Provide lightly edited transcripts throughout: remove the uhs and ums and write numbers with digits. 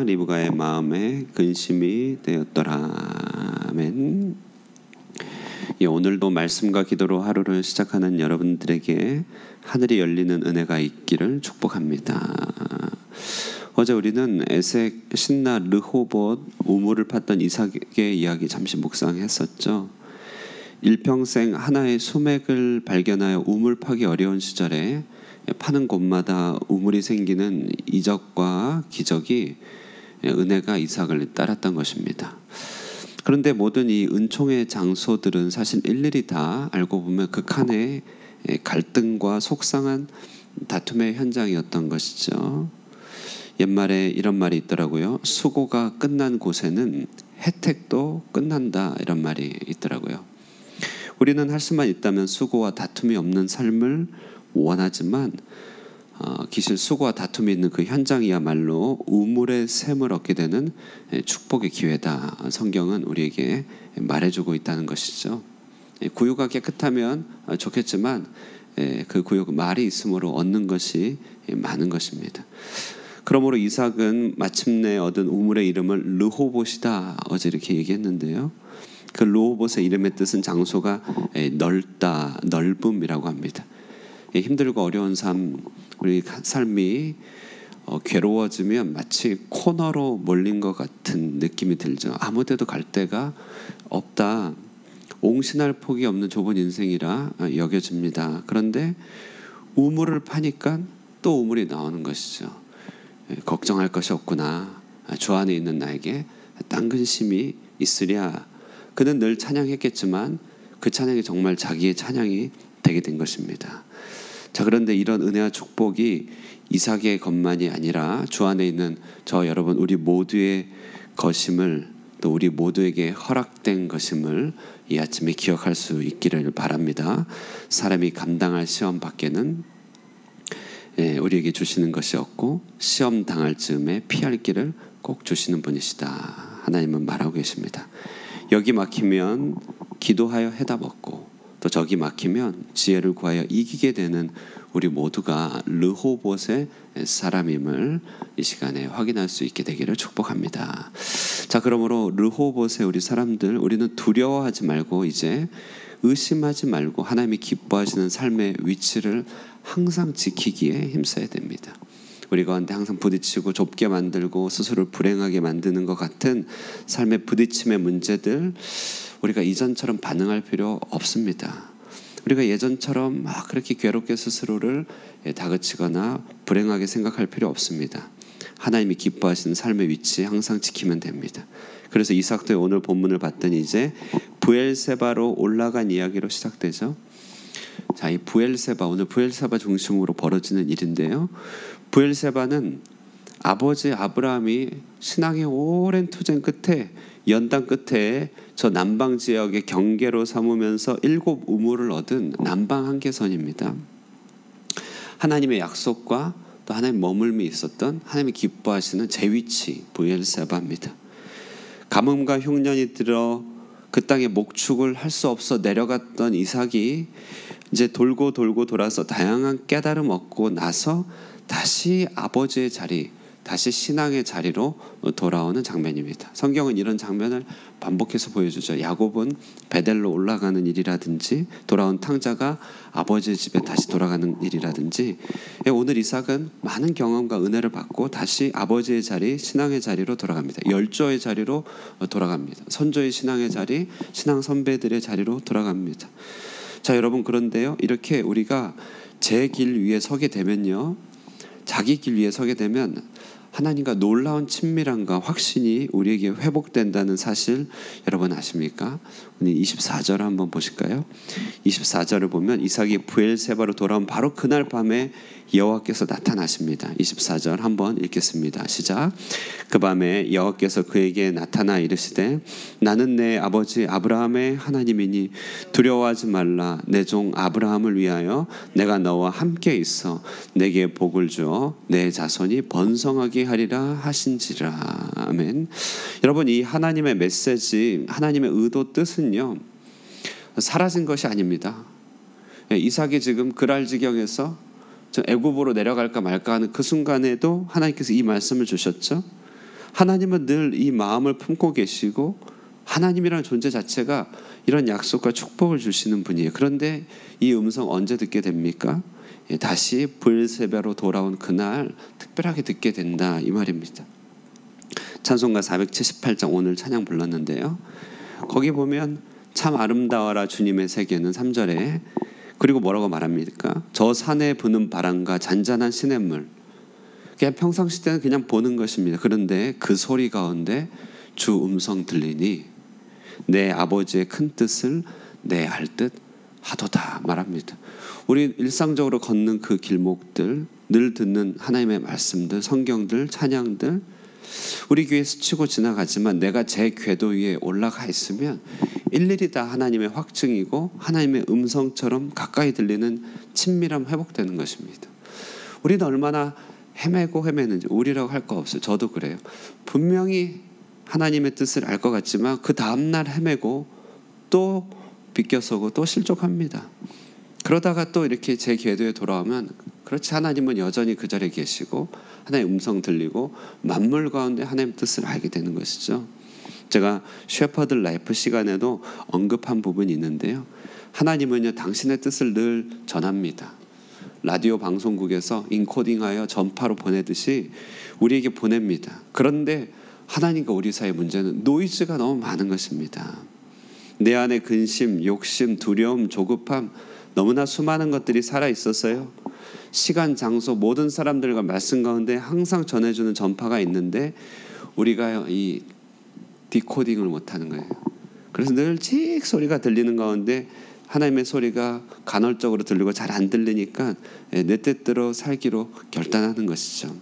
리브가의 마음에 근심이 되었더라. 아멘. 오늘도 말씀과 기도로 하루를 시작하는 여러분들에게 하늘이 열리는 은혜가 있기를 축복합니다. 어제 우리는 에색, 신나, 르호봇, 우물을 팠던 이삭의 이야기 잠시 묵상했었죠. 일평생 하나의 수맥을 발견하여 우물 파기 어려운 시절에 파는 곳마다 우물이 생기는 이적과 기적이 은혜가 이삭을 따랐던 것입니다. 그런데 모든 이 은총의 장소들은 사실 일일이 다 알고 보면 극한의 갈등과 속상한 다툼의 현장이었던 것이죠. 옛말에 이런 말이 있더라고요. 수고가 끝난 곳에는 혜택도 끝난다, 이런 말이 있더라고요. 우리는 할 수만 있다면 수고와 다툼이 없는 삶을 원하지만 기실 수고와 다툼이 있는 그 현장이야말로 우물의 샘을 얻게 되는 축복의 기회다. 성경은 우리에게 말해주고 있다는 것이죠. 구유가 깨끗하면 좋겠지만 그 구유 말이 있으므로 얻는 것이 많은 것입니다. 그러므로 이삭은 마침내 얻은 우물의 이름을 르호봇이다, 어제 이렇게 얘기했는데요. 그 르호봇의 이름의 뜻은 장소가 넓다, 넓음이라고 합니다. 힘들고 어려운 삶, 우리 삶이 괴로워지면 마치 코너로 몰린 것 같은 느낌이 들죠. 아무 데도 갈 데가 없다, 옹신할 폭이 없는 좁은 인생이라 여겨집니다. 그런데 우물을 파니까 또 우물이 나오는 것이죠. 걱정할 것이 없구나, 주 안에 있는 나에게 딴 근심이 있으랴. 그는 늘 찬양했겠지만 그 찬양이 정말 자기의 찬양이 되게 된 것입니다. 자, 그런데 이런 은혜와 축복이 이삭의 것만이 아니라 주 안에 있는 저 여러분 우리 모두의 것임을, 또 우리 모두에게 허락된 것임을 이 아침에 기억할 수 있기를 바랍니다. 사람이 감당할 시험 밖에는 우리에게 주시는 것이 없고 시험 당할 즈음에 피할 길을 꼭 주시는 분이시다. 하나님은 말하고 계십니다. 여기 막히면 기도하여 해답 얻고, 또 저기 막히면 지혜를 구하여 이기게 되는 우리 모두가 르호봇의 사람임을 이 시간에 확인할 수 있게 되기를 축복합니다. 자, 그러므로 르호봇의 우리 사람들, 우리는 두려워하지 말고 이제 의심하지 말고 하나님이 기뻐하시는 삶의 위치를 항상 지키기에 힘써야 됩니다. 우리 가운데 항상 부딪히고 좁게 만들고 스스로를 불행하게 만드는 것 같은 삶의 부딪힘의 문제들, 우리가 이전처럼 반응할 필요 없습니다. 우리가 예전처럼 막 그렇게 괴롭게 스스로를 다그치거나 불행하게 생각할 필요 없습니다. 하나님이 기뻐하시는 삶의 위치 항상 지키면 됩니다. 그래서 이삭도 오늘 본문을 봤더니 이제 브엘세바로 올라간 이야기로 시작되죠. 자, 이 브엘세바, 오늘 브엘세바 중심으로 벌어지는 일인데요. 브엘세바는 아버지 아브라함이 신앙의 오랜 투쟁 끝에, 연단 끝에 저 남방 지역의 경계로 삼으면서 7 우물을 얻은 남방 한계선입니다. 하나님의 약속과 또 하나님의 머물미 있었던, 하나님이 기뻐하시는 제 위치, 브엘세바입니다. 가뭄과 흉년이 들어 그 땅에 목축을 할 수 없어 내려갔던 이삭이 이제 돌고 돌아서 다양한 깨달음 얻고 나서 다시 아버지의 자리, 다시 신앙의 자리로 돌아오는 장면입니다. 성경은 이런 장면을 반복해서 보여주죠. 야곱은 베델로 올라가는 일이라든지, 돌아온 탕자가 아버지의 집에 다시 돌아가는 일이라든지, 오늘 이삭은 많은 경험과 은혜를 받고 다시 아버지의 자리, 신앙의 자리로 돌아갑니다. 열조의 자리로 돌아갑니다. 선조의 신앙의 자리, 신앙 선배들의 자리로 돌아갑니다. 자, 여러분, 그런데요, 이렇게 우리가 제 길 위에 서게 되면요, 자기 길 위에 서게 되면 하나님과 놀라운 친밀함과 확신이 우리에게 회복된다는 사실 여러분 아십니까? 오늘 24절 한번 보실까요? 24절을 보면 이삭이 브엘세바로 돌아온 바로 그날 밤에 여호와께서 나타나십니다. 24절 한번 읽겠습니다. 시작. 그 밤에 여호와께서 그에게 나타나 이르시되 나는 내 아버지 아브라함의 하나님이니 두려워하지 말라. 내 종 아브라함을 위하여 내가 너와 함께 있어 내게 복을 주어 내 자손이 번성하게 하리라 하신지라. 아멘. 여러분, 이 하나님의 메시지, 하나님의 의도, 뜻은요, 사라진 것이 아닙니다. 이삭이 지금 그랄 지경에서 애굽으로 내려갈까 말까 하는 그 순간에도 하나님께서 이 말씀을 주셨죠. 하나님은 늘 이 마음을 품고 계시고 하나님이라는 존재 자체가 이런 약속과 축복을 주시는 분이에요. 그런데 이 음성 언제 듣게 됩니까? 다시 브엘세바로 돌아온 그날 특별하게 듣게 된다 이 말입니다. 찬송가 478장 오늘 찬양 불렀는데요. 거기 보면 참 아름다워라 주님의 세계는 3절에 그리고 뭐라고 말합니까? 저 산에 부는 바람과 잔잔한 시냇물. 그냥 평상시 때는 그냥 보는 것입니다. 그런데 그 소리 가운데 주 음성 들리니 내 아버지의 큰 뜻을 내 알 듯 하도다 말합니다. 우리 일상적으로 걷는 그 길목들, 늘 듣는 하나님의 말씀들, 성경들, 찬양들, 우리 교회 스치고 지나가지만 내가 제 궤도 위에 올라가 있으면 일일이 다 하나님의 확증이고 하나님의 음성처럼 가까이 들리는 친밀함 회복되는 것입니다. 우리는 얼마나 헤매는지 우리라고 할 거 없어요. 저도 그래요. 분명히 하나님의 뜻을 알 것 같지만 그 다음날 헤매고 또 비껴서고 또 실족합니다. 그러다가 또 이렇게 제 궤도에 돌아오면 그렇지 하나님은 여전히 그 자리에 계시고 하나님의 음성 들리고 만물 가운데 하나님의 뜻을 알게 되는 것이죠. 제가 셰퍼드 라이프 시간에도 언급한 부분이 있는데요. 하나님은요 당신의 뜻을 늘 전합니다. 라디오 방송국에서 인코딩하여 전파로 보내듯이 우리에게 보냅니다. 그런데 하나님과 우리 사이의 문제는 노이즈가 너무 많은 것입니다. 내 안에 근심, 욕심, 두려움, 조급함 너무나 수많은 것들이 살아있어서요. 시간, 장소, 모든 사람들과 말씀 가운데 항상 전해주는 전파가 있는데 우리가 이 디코딩을 못하는 거예요. 그래서 늘 칙 소리가 들리는 가운데 하나님의 소리가 간헐적으로 들리고 잘 안 들리니까 내 뜻대로 살기로 결단하는 것이죠.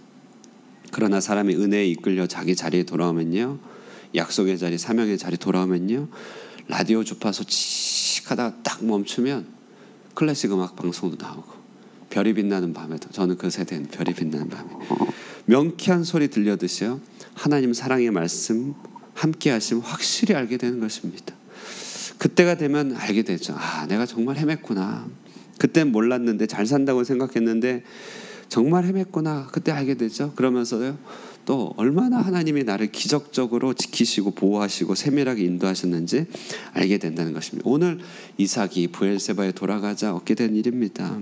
그러나 사람이 은혜에 이끌려 자기 자리에 돌아오면요, 약속의 자리, 사명의 자리 돌아오면요, 라디오 주파수 칙 하다가 딱 멈추면 클래식 음악 방송도 나오고 별이 빛나는 밤에도, 저는 그 세대는 별이 빛나는 밤에 명쾌한 소리 들려듯이요 하나님 사랑의 말씀 함께 하시면 확실히 알게 되는 것입니다. 그때가 되면 알게 되죠. 아, 내가 정말 헤맸구나. 그땐 몰랐는데 잘 산다고 생각했는데 정말 헤맸구나. 그때 알게 되죠. 그러면서요 또 얼마나 하나님이 나를 기적적으로 지키시고 보호하시고 세밀하게 인도하셨는지 알게 된다는 것입니다. 오늘 이삭이 브엘세바에 돌아가자 얻게 된 일입니다.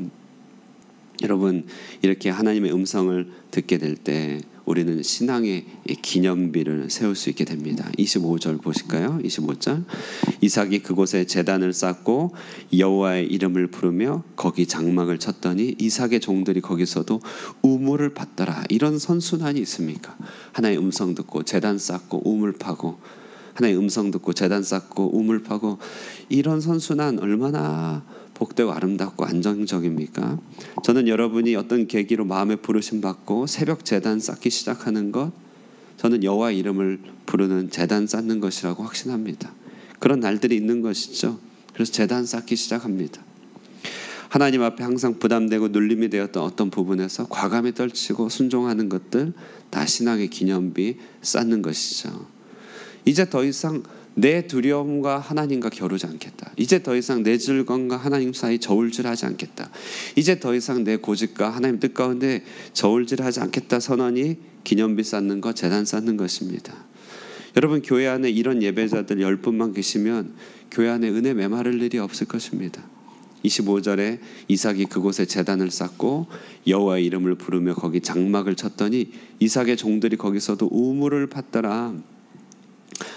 여러분, 이렇게 하나님의 음성을 듣게 될 때 우리는 신앙의 기념비를 세울 수 있게 됩니다. 25절 보실까요? 25절. 이삭이 그곳에 제단을 쌓고 여호와의 이름을 부르며 거기 장막을 쳤더니 이삭의 종들이 거기서도 우물을 받더라. 이런 선순환이 있습니까? 하나의 음성 듣고 제단 쌓고 우물 파고, 하나의 음성 듣고 제단 쌓고 우물 파고, 이런 선순환 얼마나 복되고 아름답고 안정적입니까? 저는 여러분이 어떤 계기로 마음에 부르심 받고 새벽 제단 쌓기 시작하는 것, 저는 여호와의 이름을 부르는 제단 쌓는 것이라고 확신합니다. 그런 날들이 있는 것이죠. 그래서 제단 쌓기 시작합니다. 하나님 앞에 항상 부담되고 눌림이 되었던 어떤 부분에서 과감히 떨치고 순종하는 것들, 다 신앙의 기념비 쌓는 것이죠. 이제 더 이상 내 두려움과 하나님과 겨루지 않겠다. 이제 더 이상 내 즐거움과 하나님 사이 저울질하지 않겠다. 이제 더 이상 내 고집과 하나님 뜻 가운데 저울질하지 않겠다 선언이 기념비 쌓는 것, 제단 쌓는 것입니다. 여러분, 교회 안에 이런 예배자들 10분만 계시면 교회 안에 은혜 메마를 일이 없을 것입니다. 25절에 이삭이 그곳에 제단을 쌓고 여호와의 이름을 부르며 거기 장막을 쳤더니 이삭의 종들이 거기서도 우물을 팠더라.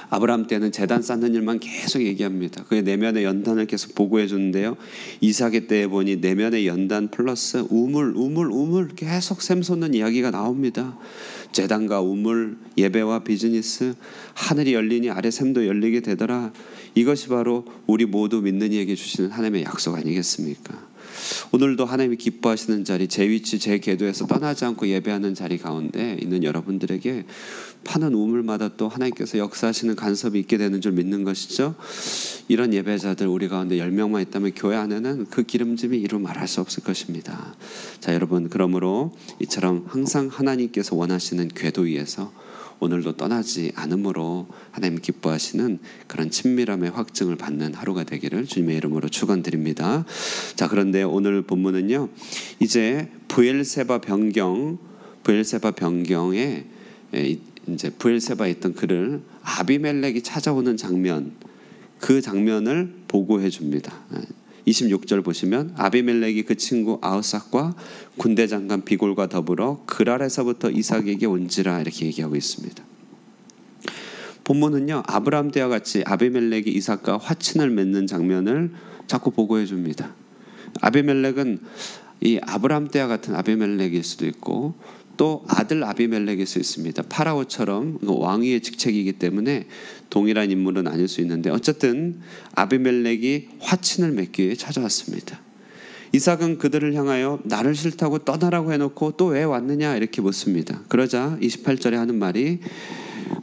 아브라함 때는 제단 쌓는 일만 계속 얘기합니다. 그의 내면의 연단을 계속 보고해 주는데요. 이삭의 때에 보니 내면의 연단 플러스 우물 계속 샘솟는 이야기가 나옵니다. 제단과 우물, 예배와 비즈니스, 하늘이 열리니 아래 샘도 열리게 되더라. 이것이 바로 우리 모두 믿는 이에게 주시는 하나님의 약속 아니겠습니까? 오늘도 하나님이 기뻐하시는 자리, 제 위치, 제 궤도에서 떠나지 않고 예배하는 자리 가운데 있는 여러분들에게 파는 우물마다 또 하나님께서 역사하시는 간섭이 있게 되는 줄 믿는 것이죠. 이런 예배자들 우리 가운데 10명만 있다면 교회 안에는 그 기름짐이 이루 말할 수 없을 것입니다. 자, 여러분, 그러므로 이처럼 항상 하나님께서 원하시는 궤도 위에서 오늘도 떠나지 않음으로 하나님 기뻐하시는 그런 친밀함의 확증을 받는 하루가 되기를 주님의 이름으로 축원드립니다. 자, 그런데 오늘 본문은요, 이제 브엘세바 변경에 이제 브엘세바에 있던 그를 아비멜렉이 찾아오는 장면, 그 장면을 보고해 줍니다. 26절 보시면 아비멜렉이 그 친구 아우삭과 군대 장관 비골과 더불어 그랄에서부터 이삭에게 온지라 이렇게 얘기하고 있습니다. 본문은요, 아브라함 때와 같이 아비멜렉이 이삭과 화친을 맺는 장면을 자꾸 보고해 줍니다. 아비멜렉은 이 아브라함 때와 같은 아비멜렉일 수도 있고 또 아들 아비멜렉일 수 있습니다. 파라오처럼 왕위의 직책이기 때문에 동일한 인물은 아닐 수 있는데 어쨌든 아비멜렉이 화친을 맺기 위해 찾아왔습니다. 이삭은 그들을 향하여 나를 싫다고 떠나라고 해놓고 또 왜 왔느냐 이렇게 묻습니다. 그러자 28절에 하는 말이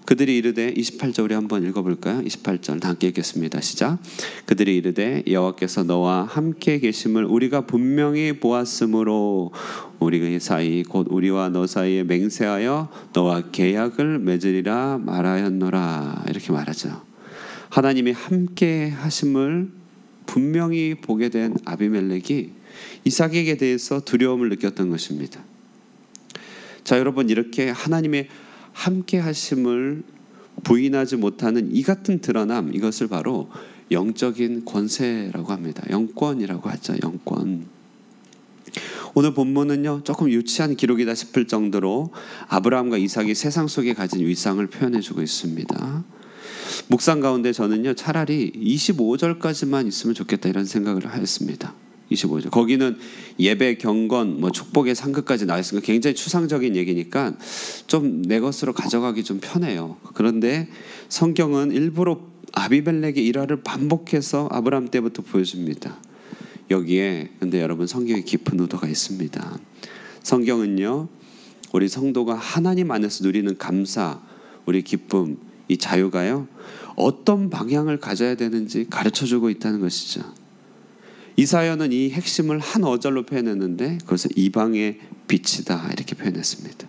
그들이 이르되 28절 우리 한번 읽어볼까요? 28절 다 함께 읽겠습니다. 시작. 그들이 이르되 여호와께서 너와 함께 계심을 우리가 분명히 보았으므로 우리 사이 곧 우리와 너 사이에 맹세하여 너와 계약을 맺으리라 말하였노라 이렇게 말하죠. 하나님이 함께 하심을 분명히 보게 된 아비멜렉이 이삭에게 대해서 두려움을 느꼈던 것입니다. 자, 여러분, 이렇게 하나님의 함께 하심을 부인하지 못하는 이 같은 드러남, 이것을 바로 영적인 권세라고 합니다. 영권이라고 하죠. 영권. 오늘 본문은요, 조금 유치한 기록이다 싶을 정도로 아브라함과 이삭이 세상 속에 가진 위상을 표현해주고 있습니다. 묵상 가운데 저는요, 차라리 25절까지만 있으면 좋겠다 이런 생각을 하였습니다. 25절. 거기는 예배, 경건, 축복의 상급까지 나와 있으니까 굉장히 추상적인 얘기니까 좀 내 것으로 가져가기 좀 편해요. 그런데 성경은 일부러 아비멜렉의 일화를 반복해서 아브라함 때부터 보여줍니다. 여기에 근데 여러분 성경에 깊은 의도가 있습니다. 성경은요, 우리 성도가 하나님 안에서 누리는 감사, 우리 기쁨, 이 자유가요, 어떤 방향을 가져야 되는지 가르쳐주고 있다는 것이죠. 이사야는 이 핵심을 한 어절로 표현했는데 그것을 이방의 빛이다 이렇게 표현했습니다.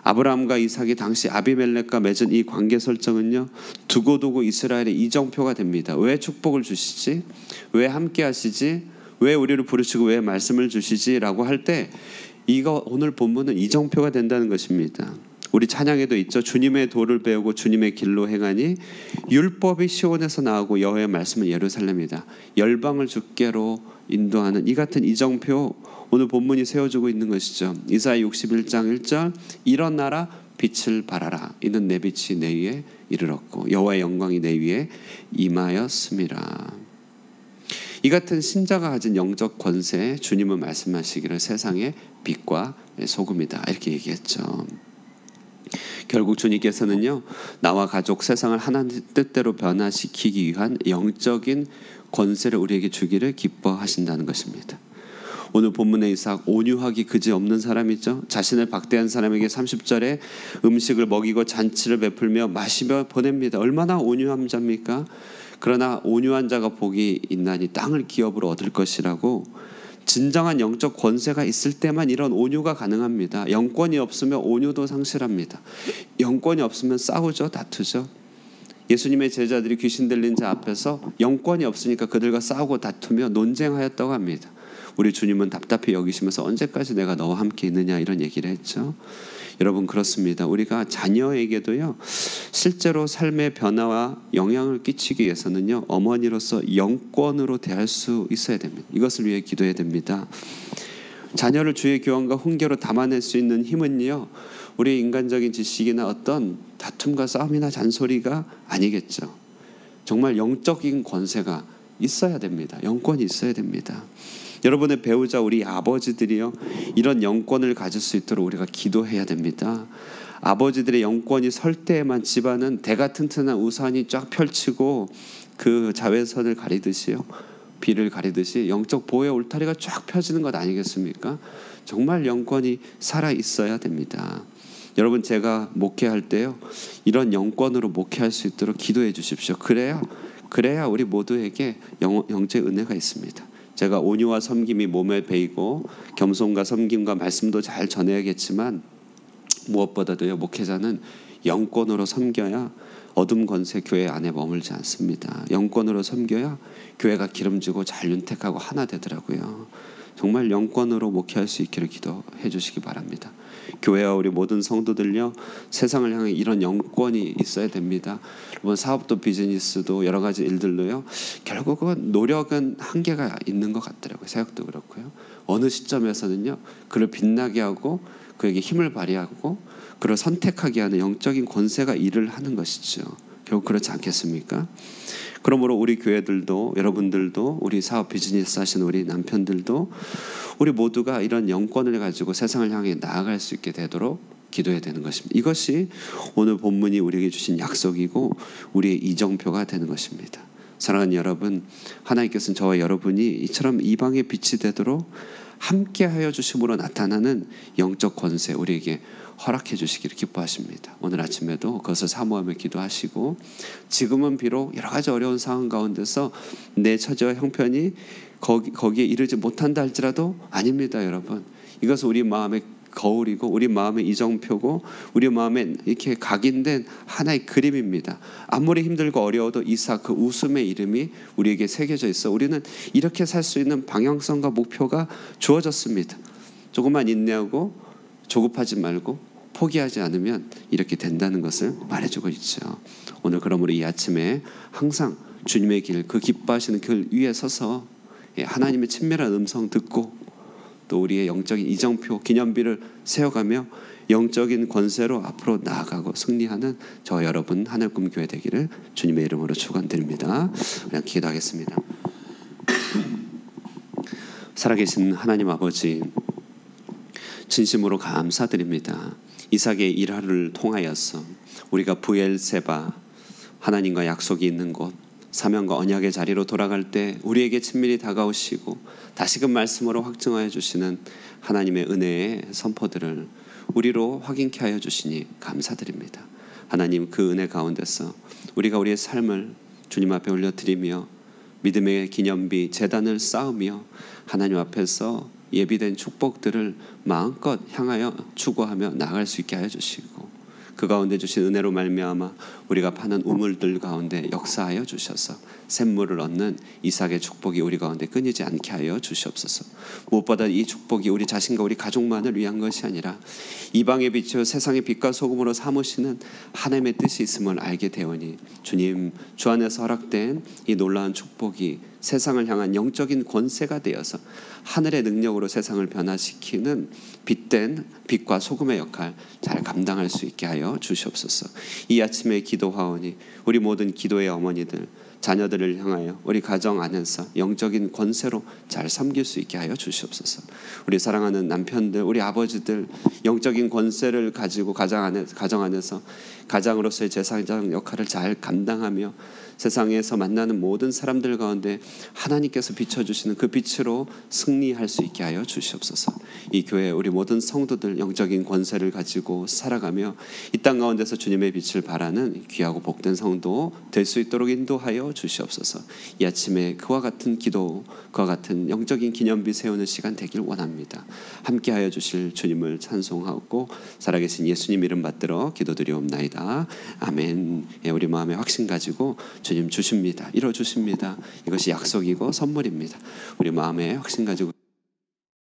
아브라함과 이삭이 당시 아비멜렉과 맺은 이 관계 설정은요, 두고두고 이스라엘의 이정표가 됩니다. 왜 축복을 주시지? 왜 함께 하시지? 왜 우리를 부르시고 왜 말씀을 주시지? 라고 할 때 이거 오늘 본문은 이정표가 된다는 것입니다. 우리 찬양에도 있죠. 주님의 도를 배우고 주님의 길로 행하니 율법이 시온에서 나오고 여호와의 말씀은 예루살렘이다. 열방을 주께로 인도하는 이 같은 이정표, 오늘 본문이 세워주고 있는 것이죠. 이사야 61장 1절 일어나라 빛을 발하라 이는 내 빛이 내 위에 이르렀고 여호와의 영광이 내 위에 임하였음이라. 이 같은 신자가 가진 영적 권세, 주님은 말씀하시기를 세상의 빛과 소금이다 이렇게 얘기했죠. 결국 주님께서는요, 나와 가족, 세상을 하나님 뜻대로 변화시키기 위한 영적인 권세를 우리에게 주기를 기뻐하신다는 것입니다. 오늘 본문의 이삭, 온유하기 그지없는 사람이죠. 자신을 박대한 사람에게 30절에 음식을 먹이고 잔치를 베풀며 마시며 보냅니다. 얼마나 온유한 자입니까? 그러나 온유한 자가 복이 있나니 땅을 기업으로 얻을 것이라고. 진정한 영적 권세가 있을 때만 이런 온유가 가능합니다. 영권이 없으면 온유도 상실합니다. 영권이 없으면 싸우죠, 다투죠. 예수님의 제자들이 귀신 들린 자 앞에서 영권이 없으니까 그들과 싸우고 다투며 논쟁하였다고 합니다. 우리 주님은 답답히 여기시면서 언제까지 내가 너와 함께 있느냐 이런 얘기를 했죠. 여러분, 그렇습니다. 우리가 자녀에게도요, 실제로 삶의 변화와 영향을 끼치기 위해서는요, 어머니로서 영권으로 대할 수 있어야 됩니다. 이것을 위해 기도해야 됩니다. 자녀를 주의 교훈과 훈계로 담아낼 수 있는 힘은요, 우리 인간적인 지식이나 어떤 다툼과 싸움이나 잔소리가 아니겠죠. 정말 영적인 권세가 있어야 됩니다. 영권이 있어야 됩니다. 여러분의 배우자 우리 아버지들이요, 이런 영권을 가질 수 있도록 우리가 기도해야 됩니다. 아버지들의 영권이 설 때에만 집안은 대가 튼튼한 우산이 쫙 펼치고 그 자외선을 가리듯이요, 비를 가리듯이 영적 보호의 울타리가 쫙 펴지는 것 아니겠습니까? 정말 영권이 살아 있어야 됩니다. 여러분, 제가 목회할 때요, 이런 영권으로 목회할 수 있도록 기도해 주십시오. 그래야 우리 모두에게 영적 은혜가 있습니다. 제가 온유와 섬김이 몸에 배이고 겸손과 섬김과 말씀도 잘 전해야겠지만 무엇보다도요, 목회자는 영권으로 섬겨야 어둠 권세 교회 안에 머물지 않습니다. 영권으로 섬겨야 교회가 기름지고 잘 윤택하고 하나 되더라고요. 정말 영권으로 목회할 수 있기를 기도해 주시기 바랍니다. 교회와 우리 모든 성도들요, 세상을 향해 이런 영권이 있어야 됩니다. 여러분, 사업도 비즈니스도 여러 가지 일들로요, 결국은 노력은 한계가 있는 것 같더라고요. 사역도 그렇고요. 어느 시점에서는요, 그를 빛나게 하고 그에게 힘을 발휘하고 그를 선택하게 하는 영적인 권세가 일을 하는 것이죠. 결국 그렇지 않겠습니까? 그러므로 우리 교회들도, 여러분들도, 우리 사업 비즈니스 하시는 우리 남편들도 우리 모두가 이런 영권을 가지고 세상을 향해 나아갈 수 있게 되도록 기도해야 되는 것입니다. 이것이 오늘 본문이 우리에게 주신 약속이고 우리의 이정표가 되는 것입니다. 사랑하는 여러분, 하나님께서는 저와 여러분이 이처럼 이방의 빛이 되도록 함께하여 주심으로 나타나는 영적 권세 우리에게 허락해 주시기를 기뻐하십니다. 오늘 아침에도 그것을 사모하며 기도하시고, 지금은 비록 여러 가지 어려운 상황 가운데서 내 처지와 형편이 거기에 이르지 못한다 할지라도 아닙니다. 여러분, 이것은 우리 마음의 거울이고 우리 마음의 이정표고 우리 마음에 이렇게 각인된 하나의 그림입니다. 아무리 힘들고 어려워도 이삭 그 웃음의 이름이 우리에게 새겨져 있어 우리는 이렇게 살 수 있는 방향성과 목표가 주어졌습니다. 조금만 인내하고 조급하지 말고 포기하지 않으면 이렇게 된다는 것을 말해주고 있죠. 오늘 그러므로 이 아침에 항상 주님의 길, 그 기뻐하시는 길 위에 서서 하나님의 친밀한 음성 듣고 또 우리의 영적인 이정표, 기념비를 세워가며 영적인 권세로 앞으로 나아가고 승리하는 저 여러분 하늘꿈 교회 되기를 주님의 이름으로 축원드립니다. 그냥 기도하겠습니다. 살아계신 하나님 아버지, 진심으로 감사드립니다. 이삭의 일하를 통하여서 우리가 브엘세바, 하나님과 약속이 있는 곳, 사명과 언약의 자리로 돌아갈 때 우리에게 친밀히 다가오시고 다시금 말씀으로 확증하여 주시는 하나님의 은혜의 선포들을 우리로 확인케 하여 주시니 감사드립니다. 하나님, 그 은혜 가운데서 우리가 우리의 삶을 주님 앞에 올려드리며 믿음의 기념비 제단을 쌓으며 하나님 앞에서 예비된 축복들을 마음껏 향하여 추구하며 나아갈 수 있게 하여 주시고, 그 가운데 주신 은혜로 말미암아 우리가 파는 우물들 가운데 역사하여 주셔서 샘물을 얻는 이삭의 축복이 우리 가운데 끊이지 않게 하여 주시옵소서. 무엇보다 이 축복이 우리 자신과 우리 가족만을 위한 것이 아니라 이방의 빛이요 세상의 빛과 소금으로 삼으시는 하나님의 뜻이 있음을 알게 되오니, 주님, 주 안에서 허락된 이 놀라운 축복이 세상을 향한 영적인 권세가 되어서 하늘의 능력으로 세상을 변화시키는 빛된 빛과 소금의 역할 잘 감당할 수 있게 하여 주시옵소서. 이 아침에 기도하오니 우리 모든 기도의 어머니들, 자녀들을 향하여 우리 가정 안에서 영적인 권세로 잘 섬길 수 있게 하여 주시옵소서. 우리 사랑하는 남편들, 우리 아버지들 영적인 권세를 가지고 가정 안에서 가장으로서의 제사장 역할을 잘 감당하며 세상에서 만나는 모든 사람들 가운데 하나님께서 비춰주시는 그 빛으로 승리할 수 있게 하여 주시옵소서. 이 교회 우리 모든 성도들 영적인 권세를 가지고 살아가며 이 땅 가운데서 주님의 빛을 바라는 귀하고 복된 성도 될 수 있도록 인도하여 주시옵소서. 이 아침에 그와 같은 기도, 그와 같은 영적인 기념비 세우는 시간 되길 원합니다. 함께하여 주실 주님을 찬송하고 살아계신 예수님 이름 받들어 기도드리옵나이다. 아멘. 우리 마음에 확신 가지고 주님 주십니다. 이뤄주십니다. 이것이 약속이고 선물입니다. 우리 마음에 확신 가지고